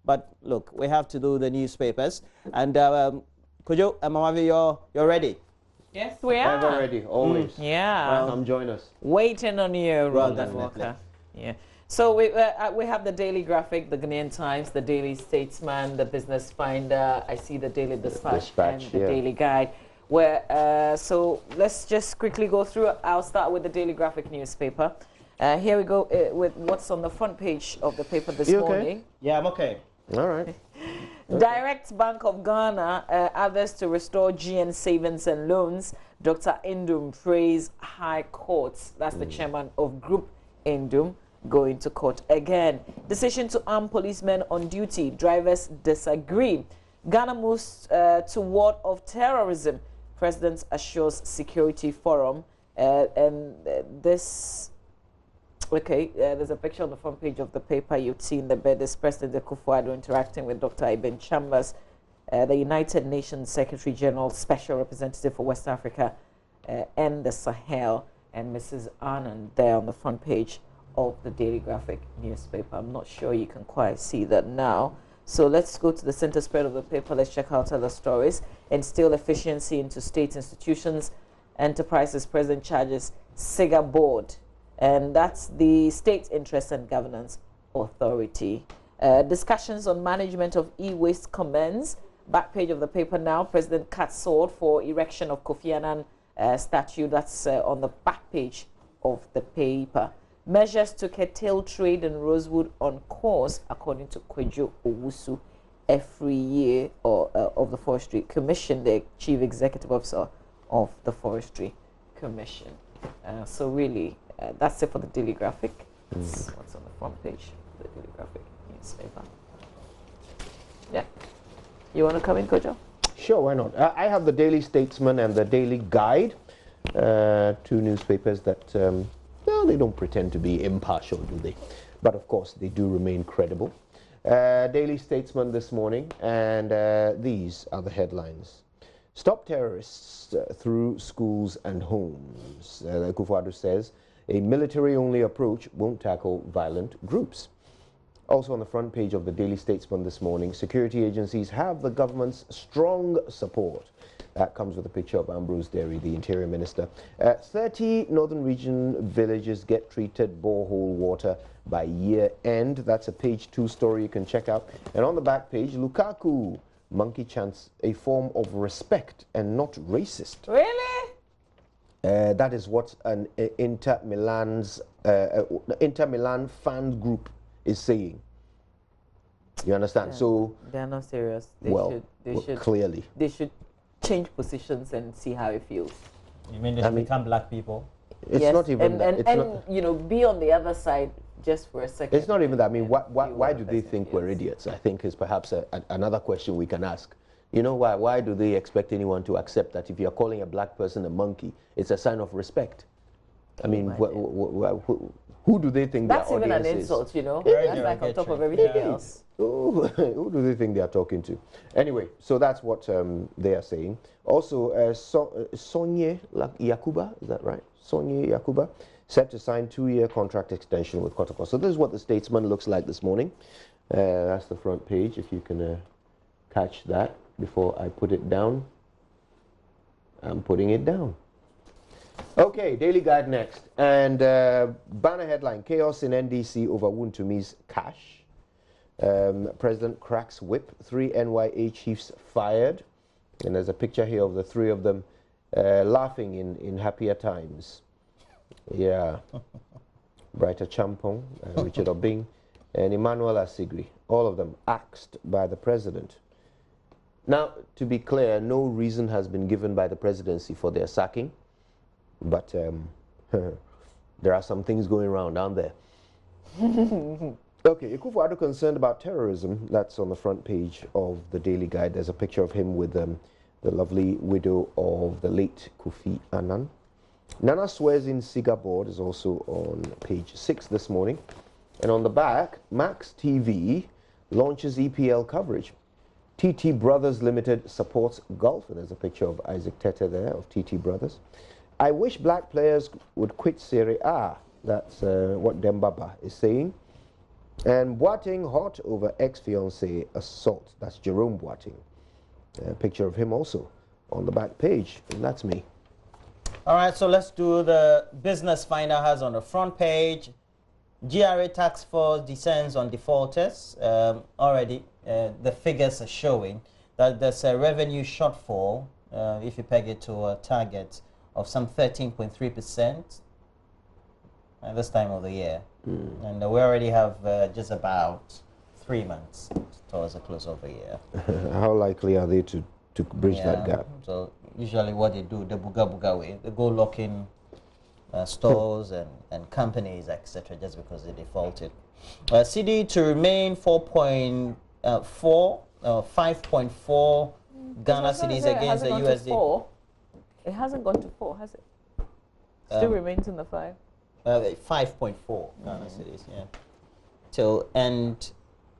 But look, we have to do the newspapers. And Kojo and Mamavi, you're ready? Yes, we are. Ever ready, always. Yeah. Well, come join us. Waiting on you, Well, Roland Walker. Yeah. So we have the Daily Graphic, the Ghanaian Times, the Daily Statesman, the Business Finder. I see the Daily Dispatch and the Daily Guide. Where so let's just quickly go through. I'll start with the Daily Graphic newspaper. Here we go with what's on the front page of the paper this morning. Yeah, I'm okay. All right. Direct Bank of Ghana, others to restore GN savings and loans. Dr. Indum praise High Courts. That's the chairman of Group Indum going to court again. Decision to arm policemen on duty. Drivers disagree. Ghana moves to ward of terrorism. President assures Security Forum. This... Okay, there's a picture on the front page of the paper. You've seen the bed. This President Akufo-Addo interacting with Dr. Ibn Chambers, the United Nations Secretary General, Special Representative for West Africa and the Sahel, and Mrs. Anand there on the front page of the Daily Graphic newspaper. I'm not sure you can quite see that now. So let's go to the center spread of the paper. Let's check out other stories. Instill efficiency into state institutions. Enterprises President charges SIGA board. And that's the State Interest and Governance Authority. Discussions on management of e-waste commence. Back page of the paper now. President cuts sword for erection of Kofi Annan statue. That's on the back page of the paper. Measures to curtail trade in Rosewood on course, according to Kwejo Owusu, every year of the Forestry Commission, the Chief Executive Officer of the Forestry Commission. So really, that's it for the Daily Graphic. That's what's on the front page of the Daily Graphic newspaper. Yeah. You want to come in, Kojo? Sure, why not? I have the Daily Statesman and the Daily Guide, two newspapers that, well, they don't pretend to be impartial, do they? But of course, they do remain credible. Daily Statesman this morning, and these are the headlines. Stop terrorists through schools and homes. Akufo-Addo says a military-only approach won't tackle violent groups. Also on the front page of the Daily Statesman this morning, security agencies have the government's strong support. That comes with a picture of Ambrose Derry, the Interior Minister. 30 Northern Region villages get treated borehole water by year end. That's a page 2 story you can check out. And on the back page, Lukaku, monkey chants a form of respect and not racist. Really? That is what an Inter Milan fan group is saying. You understand? Yeah. So they're not serious. They should clearly. They should change positions and see how it feels. You mean they should become black people? It's not even that. And you know, be on the other side just for a second. It's not even that. I mean, why do they think we're idiots? I think is perhaps another question we can ask. You know, why do they expect anyone to accept that if you're calling a black person a monkey, it's a sign of respect? I mean, who do they think that's their even audience an insult, is? you know? That's like on top of everything else. Who do they think they are talking to? Anyway, so that's what they are saying. Also, Sonye Yakuba, is that right? Sonye Yakuba, set to sign 2-year contract extension with Kotoko. So this is what the Statesman looks like this morning. That's the front page, if you can catch that before I put it down. I'm putting it down. Okay, Daily Guide next. And banner headline, chaos in NDC over Wuntumi's cash. President cracks whip, 3 NYA chiefs fired. And there's a picture here of the 3 of them laughing in happier times. Yeah. Brighter Champong, Richard Obing, and Emmanuel Asigri. All of them axed by the president. Now, to be clear, no reason has been given by the presidency for their sacking. But there are some things going around down there. Okay, Akufo-Addo concerned about terrorism. That's on the front page of the Daily Guide. There's a picture of him with the lovely widow of the late Kofi Annan. Nana swears in SIGA board is also on page 6 this morning. And on the back, Max TV launches EPL coverage. TT Brothers Limited supports golf. And there's a picture of Isaac Tete there of TT Brothers. I wish black players would quit Serie A. That's what Dembaba is saying. And Boateng hot over ex-fiancé assault. That's Jerome Boateng. A picture of him also on the back page, and that's me. All right, so let's do the Business Finder has on the front page. GRA task force descends on defaulters. Already, the figures are showing that there's a revenue shortfall, if you peg it to a target of some 13.3% at this time of the year. And we already have just about 3 months towards the close of the year. How likely are they to bridge that gap? So usually what they do, the buga way, they go lock in stores and companies, etc., just because they defaulted. CD to remain 5.4 Ghana cedis against the USD. It hasn't gone to 4, has it? Still remains in the 5. 5.4 Ghana cedis, yeah. Till end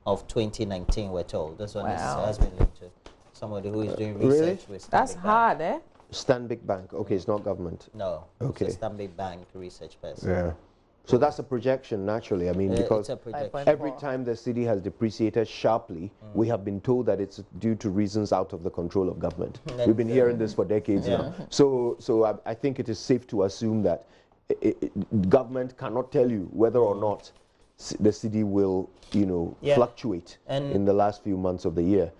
of 2019, we're told. This one has been linked to somebody who is doing research with Stanbic That's Bank. hard, eh? Stanbic Bank. Okay, it's not government. No. Okay. It's a Stanbic Bank research person. Yeah. So that's a projection, naturally. I mean, because every time the city has depreciated sharply, we have been told that it's due to reasons out of the control of government. We've been hearing this for decades now. So I think it is safe to assume that government cannot tell you whether or not the city will, fluctuate in the last few months of the year.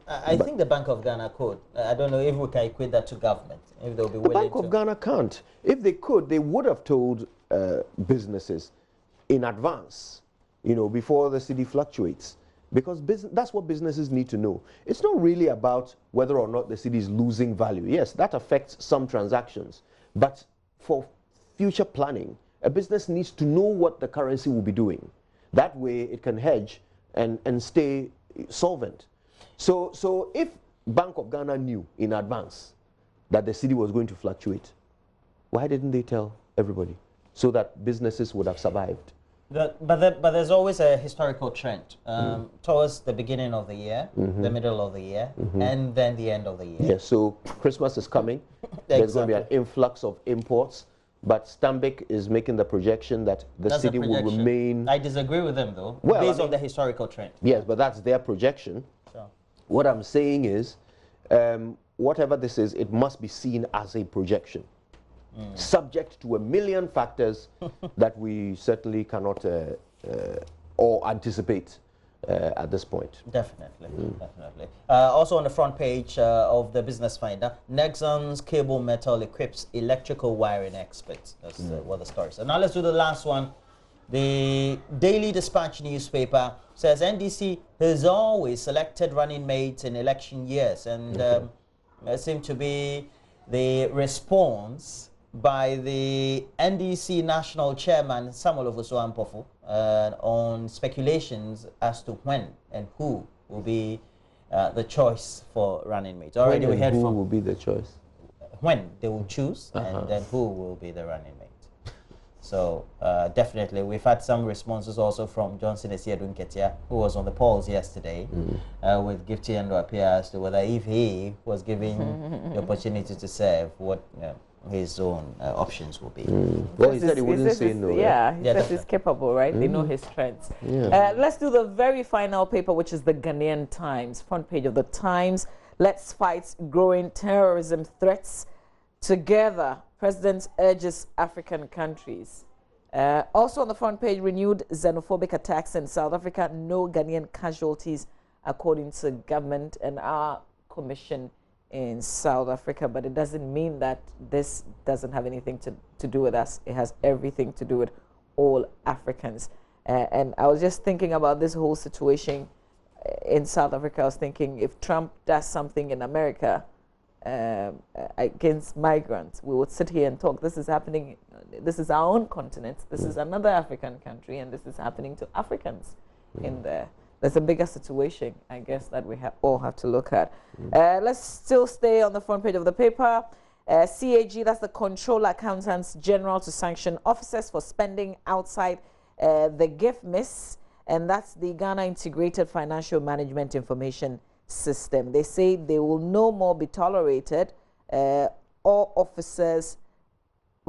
I think the Bank of Ghana could. I don't know if we can equate that to government. If they'll be willing to. The Bank of Ghana can't. If they could, they would have told businesses in advance, before the city fluctuates. Because that's what businesses need to know. It's not really about whether or not the city is losing value. Yes, that affects some transactions. But for future planning, a business needs to know what the currency will be doing. That way it can hedge and stay solvent. So if Bank of Ghana knew in advance that the city was going to fluctuate, why didn't they tell everybody so that businesses would have survived? But there's always a historical trend towards the beginning of the year, the middle of the year, and then the end of the year. Yes, so Christmas is coming. There's going to be an influx of imports, but Stanbic is making the projection that the city will remain... I disagree with them, though, based on the historical trend. Yes, but that's their projection. So. What I'm saying is, whatever this is, it must be seen as a projection, subject to a million factors that we certainly cannot or anticipate at this point. Definitely, definitely. Also on the front page of the Business Finder, Nexon's cable metal equips electrical wiring experts. That's what the story is. So now let's do the last one. The Daily Dispatch newspaper says NDC has always selected running mates in election years, and it seemed to be the response by the NDC national chairman Samuel Ofosu-Ampofo on speculations as to when and who will be the choice for running mates. Already we heard from who will be the choice. When they will choose, and then who will be the running mate. So definitely, we've had some responses also from Johnson Esiedun Ketia, who was on the polls yesterday, with Gifty and Appear as to whether if he was given the opportunity to serve, what his own options will be. Well, he said he wouldn't say no. Yeah, he says he's capable, right? They know his strengths. Let's do the very final paper, which is the Ghanaian Times. Front page of the Times. Let's fight growing terrorism threats together. President urges African countries. Also on the front page, renewed xenophobic attacks in South Africa. No Ghanaian casualties, according to government and our commission in South Africa. But it doesn't mean that this doesn't have anything to do with us. It has everything to do with all Africans. And I was just thinking about this whole situation in South Africa. I was thinking, if Trump does something in America against migrants, we would sit here and talk. This is happening. This is our own continent. This is another African country, and this is happening to Africans in there. There's a bigger situation, I guess, that we all have to look at. Let's still stay on the front page of the paper. CAG, that's the Controller Accountants General, to sanction officers for spending outside the gift miss, and that's the Ghana Integrated Financial Management Information System. They say they will no more be tolerated, all officers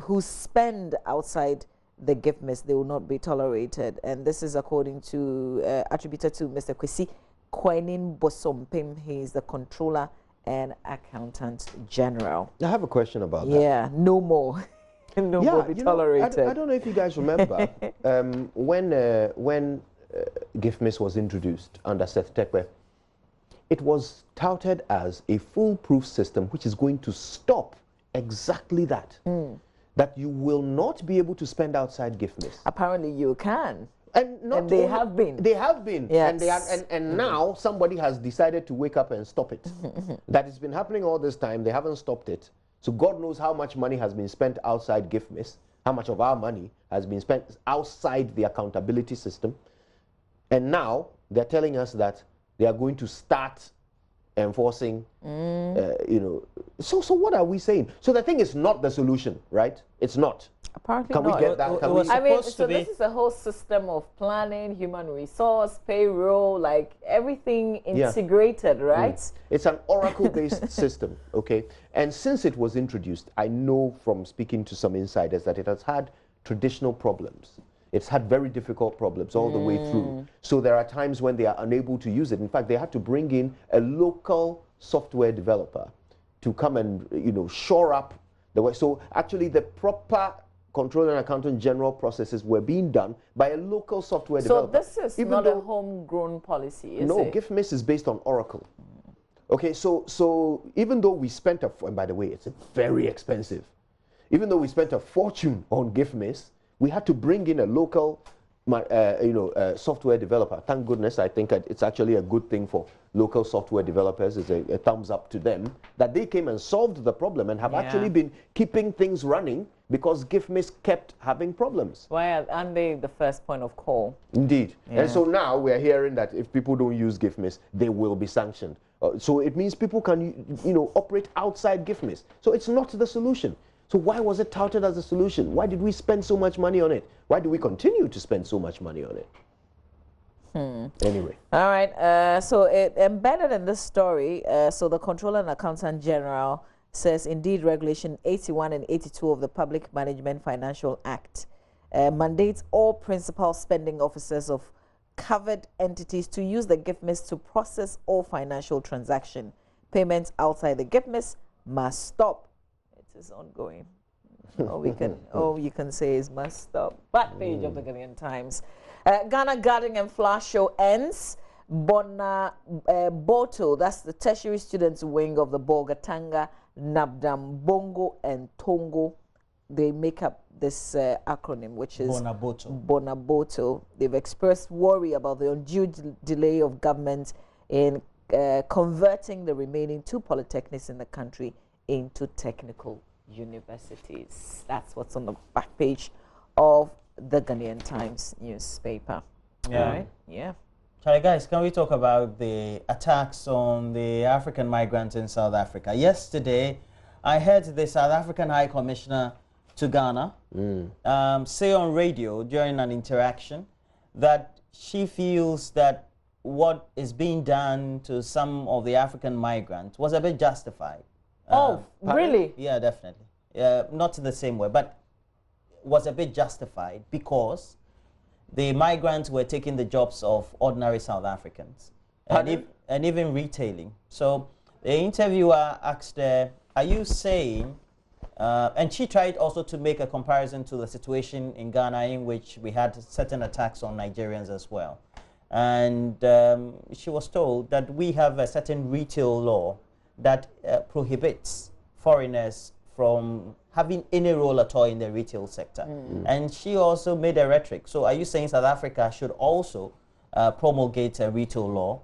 who spend outside the gift miss. They will not be tolerated. And this is according to, attributed to Mr. Kwesi Kwenin Bosompim. He is the Controller and Accountant General. I have a question about that. Yeah, no more. No more be tolerated. I don't know if you guys remember when gift miss was introduced under Seth Tekwe, it was touted as a foolproof system which is going to stop exactly that. That you will not be able to spend outside gift miss. Apparently you can. And they have been. They have been. Yes. And now somebody has decided to wake up and stop it. That has been happening all this time. They haven't stopped it. So God knows how much money has been spent outside gift miss, how much of our money has been spent outside the accountability system. And now they're telling us that they are going to start enforcing, So what are we saying? So the thing is not the solution, right? It's not. Apparently Can not. we get that? Can we? I mean, so this is a whole system of planning, human resource, payroll, like everything integrated, right? It's an Oracle-based system, okay? And since it was introduced, I know from speaking to some insiders that it has had traditional problems. It's had very difficult problems all the way through. So there are times when they are unable to use it. In fact, they had to bring in a local software developer to come and, shore up the way. So actually the proper Controller and Accountant General processes were being done by a local software developer. So this is not a homegrown policy, is it? No, gift miss is based on Oracle. Okay, so even though we spent and by the way, it's very expensive. Even though we spent a fortune on gift miss, we had to bring in a local, software developer. Thank goodness, I think it's actually a good thing for local software developers. It's a thumbs up to them that they came and solved the problem and have actually been keeping things running because gift miss kept having problems. Why aren't they the first point of call? Indeed. And so now we're hearing that if people don't use gift miss, they will be sanctioned. So it means people can, operate outside gift miss. So it's not the solution. So why was it touted as a solution? Why did we spend so much money on it? Why do we continue to spend so much money on it? Anyway. All right. So it embedded in this story, so the Controller and Accountant General says, indeed, Regulation 81 and 82 of the Public Management Financial Act mandates all principal spending officers of covered entities to use the gift miss to process all financial transaction. Payments outside the gift miss must stop. It is ongoing. All you can say is must stop. Back page of the Ghanaian Times. Ghana Gardening and Flower Show ends. Boto, that's the tertiary students wing of the Bolgatanga, Nabdam, Bongo, and Tongo. They make up this acronym, which is Bonaboto. They've expressed worry about the undue delay of government in converting the remaining 2 polytechnics in the country into technical universities. That's what's on the back page of the Ghanaian Times newspaper. Yeah. All right. Yeah. Charlie, guys, can we talk about the attacks on the African migrants in South Africa? Yesterday, I heard the South African High Commissioner to Ghana say on radio during an interaction that she feels that what is being done to some of the African migrants was a bit justified. Really? Yeah, definitely. Not in the same way, but was a bit justified because the migrants were taking the jobs of ordinary South Africans and even retailing. So the interviewer asked her, are you saying, and she tried also to make a comparison to the situation in Ghana in which we had certain attacks on Nigerians as well. And she was told that we have a certain retail law that prohibits foreigners from having any role at all in the retail sector. And she also made a rhetoric. So are you saying South Africa should also promulgate a retail law?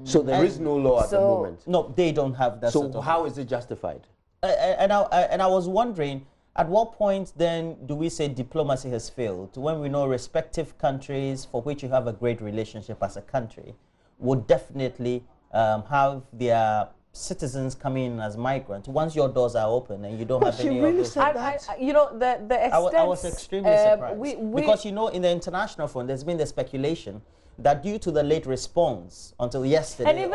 So there is no law at the moment? No, they don't have that sort of how law. is it justified? And I was wondering, at what point then do we say diplomacy has failed when we know respective countries for which you have a great relationship as a country would definitely have their citizens coming in as migrants once your doors are open and you don't have she any really of those. said that? you know, the extent... I was extremely surprised. Because, you know, in the international front, there's been the speculation that due to the late response until yesterday, and even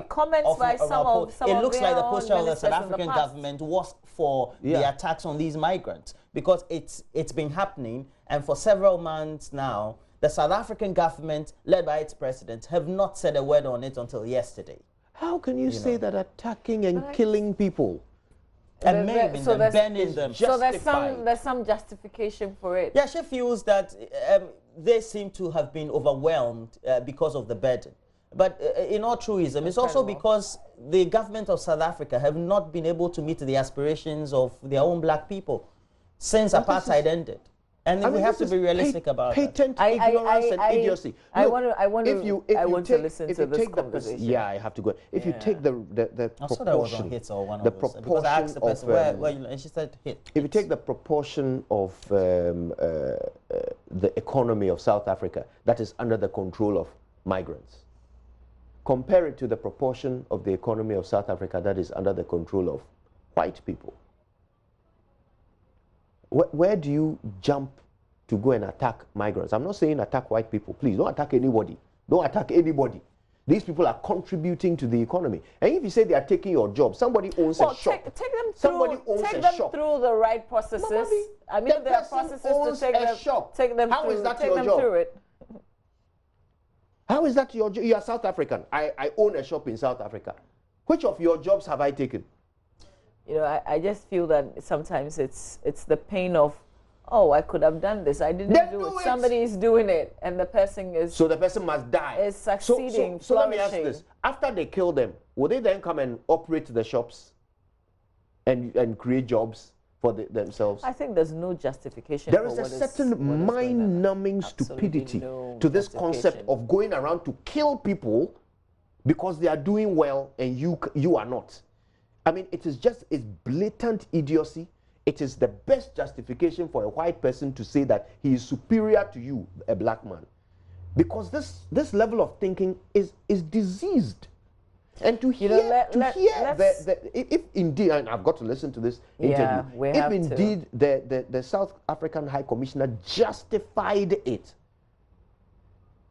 comments by some of it looks like the own posture of the South ministers in the African past. government was for the attacks on these migrants, because it's been happening, and for several months now, the South African government, led by its president, have not said a word on it until yesterday. How can you say that attacking and killing people and maiming them, burning them, so there's some justification for it? Yeah, she feels that they seem to have been overwhelmed because of the burden. But in all truism, it's also because the government of South Africa have not been able to meet the aspirations of their own black people since apartheid ended. And we have to be realistic about that. Patent ignorance and idiocy. I want to listen to this conversation. Yeah, I have to go. If you take the I thought that was on hits or one of those. Because I asked the person, where you, and she said hit. If you take the proportion of the economy of South Africa that is under the control of migrants, compare it to the proportion of the economy of South Africa that is under the control of white people. Where do you jump to go and attack migrants? I'm not saying attack white people. Please, don't attack anybody. Don't attack anybody. These people are contributing to the economy. And if you say they are taking your job, somebody owns a shop. Take them through the right processes. I mean, there are processes to take them How through. is that take your them job? through it. How is that your job? You are South African. I own a shop in South Africa. Which of your jobs have I taken? You know, I just feel that sometimes it's the pain of, oh, I could have done this. I didn't do it. Somebody is doing it, and the person is... So the person must die. Is succeeding, so let me ask this. After they kill them, will they then come and operate the shops and create jobs for themselves? I think there's no justification. There is a certain mind-numbing stupidity to this concept of going around to kill people because they are doing well and you are not. I mean, it's blatant idiocy. It is the best justification for a white person to say that he is superior to you, a black man. Because this level of thinking is diseased. And to hear, if indeed, and I've got to listen to this interview, if indeed the South African High Commissioner justified it,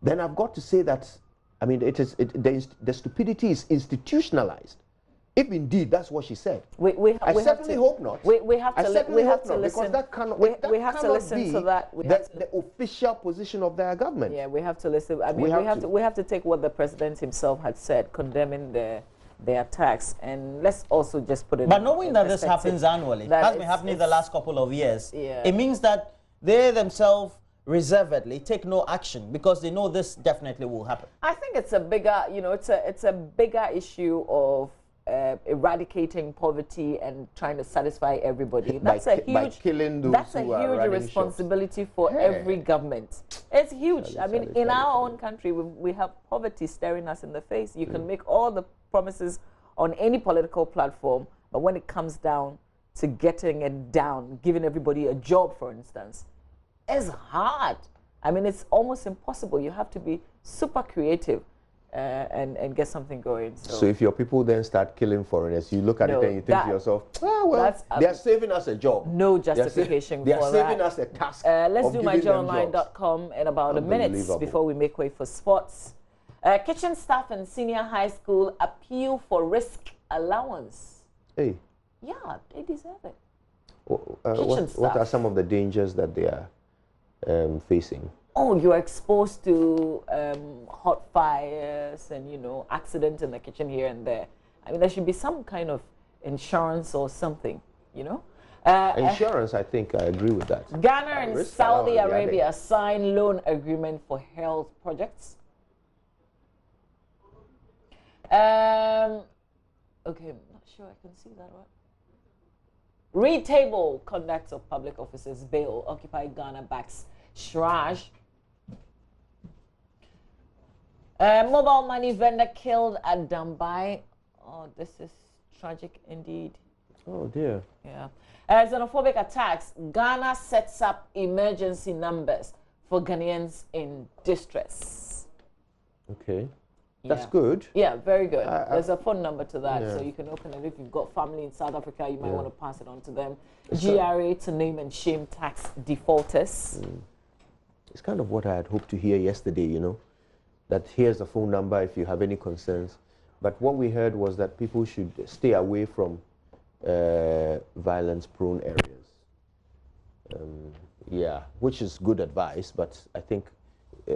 then I've got to say that, I mean, the stupidity is institutionalized. If indeed that's what she said, I certainly hope not. We have to listen because that cannot be the official position of their government. Yeah, we have to listen. I mean, we have to take what the president himself had said, condemning the attacks, and let's also just put it. But knowing that this happens annually, has been happening the last couple of years, it means that they themselves reservedly take no action because they know this definitely will happen. I think it's a bigger, it's a bigger issue of eradicating poverty and trying to satisfy everybody. That's a huge responsibility for every government. It's huge. I mean, in our own country, we have poverty staring us in the face. You can make all the promises on any political platform, but when it comes down to getting it down, giving everybody a job, for instance, it's hard. I mean, it's almost impossible. You have to be super creative and get something going. So if your people then start killing foreigners, you look at it and you think to yourself, well, they are saving us a job. No justification for that. They are saving us a task. Let's do myjoyonline.com in about a minute before we make way for sports. Kitchen staff in senior high school appeal for risk allowance. Hey. Yeah, they deserve it. What are some of the dangers that they are facing? Oh, you're exposed to hot fires and, accidents in the kitchen here and there. I mean, there should be some kind of insurance or something, Insurance, I think I agree with that. Ghana and Saudi Arabia sign loan agreement for health projects. Okay, I'm not sure I can see that, right? Read table conduct of public officers bail. Occupy Ghana backs Shraj. Mobile money vendor killed at Dambai. Oh, this is tragic indeed. Oh dear. Yeah. Xenophobic attacks. Ghana sets up emergency numbers for Ghanaians in distress. Okay. That's good. Yeah, very good. There's a phone number to that, Yeah. so you can open it. If you've got family in South Africa, you might want to pass it on to them. It's GRA to name and shame tax defaulters. It's kind of what I had hoped to hear yesterday, you know, that here's the phone number if you have any concerns. But what we heard was that people should stay away from violence-prone areas. Yeah, which is good advice, but I think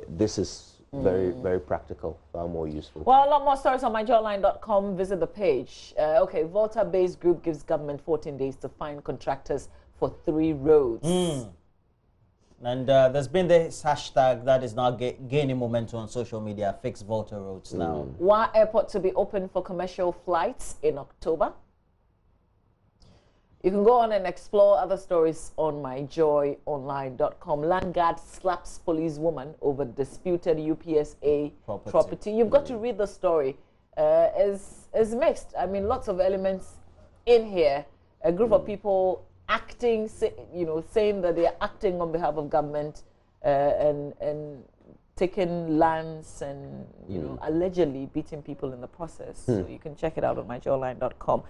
this is very, very practical, far more useful. Well, a lot more stories on myjoyline.com. Visit the page. Okay, Volta-based group gives government 14 days to find contractors for 3 roads. And there's been this hashtag that is now gaining momentum on social media, Fix Volta Roads now. Wa Airport to be open for commercial flights in October. You can go on and explore other stories on myjoyonline.com. Landguard slaps policewoman over disputed UPSA property. You've got to read the story. It's mixed. I mean, lots of elements in here. A group of people acting, saying that they are acting on behalf of government and taking lands and, allegedly beating people in the process. So you can check it out on myjoyonline.com.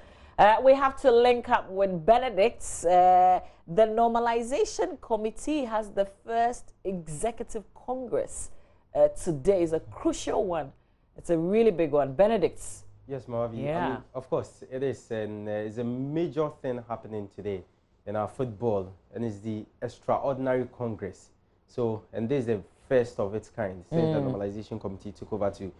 We have to link up with Benedict's. The Normalization Committee has the first executive congress today. It's a crucial one. It's a really big one. Benedict's. Yes, Mavi. Yeah. I mean, of course, it is. And it's a major thing happening today in our football. And it's the Extraordinary Congress. So, and this is the first of its kind since the Normalization Committee took over to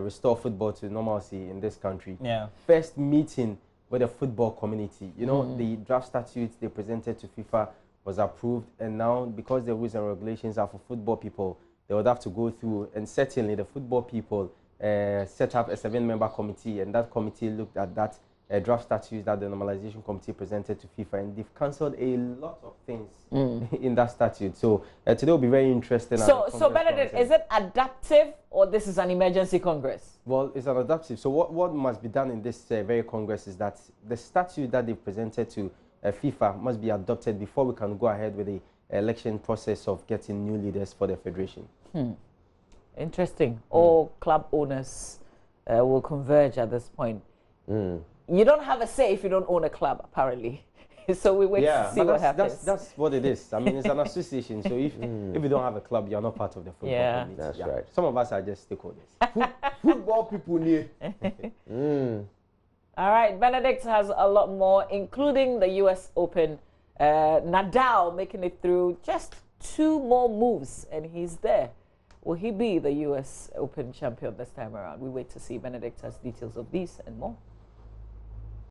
restore football to normalcy in this country. Yeah. First meeting with the football community. The draft statutes they presented to FIFA was approved, and now because the rules and regulations are for football people, they would have to go through, and certainly the football people set up a 7-member committee, and that committee looked at that draft statutes that the Normalization Committee presented to FIFA, and they've cancelled a lot of things in that statute. So today will be very interesting. So Benedict, is it adaptive or this is an emergency Congress? Well, it's an adaptive. So what must be done in this very Congress is that the statute that they've presented to FIFA must be adopted before we can go ahead with the election process of getting new leaders for the federation. Interesting. All club owners will converge at this point. You don't have a say if you don't own a club, apparently. So we wait to see what happens. That's what it is. I mean, it's an association. So if you don't have a club, you're not part of the football community. That's right. Some of us are just stakeholders. Football people need. All right, Benedict has a lot more, including the U.S. Open. Nadal making it through just 2 more moves, and he's there. Will he be the U.S. Open champion this time around? We wait to see. Benedict has details of these and more.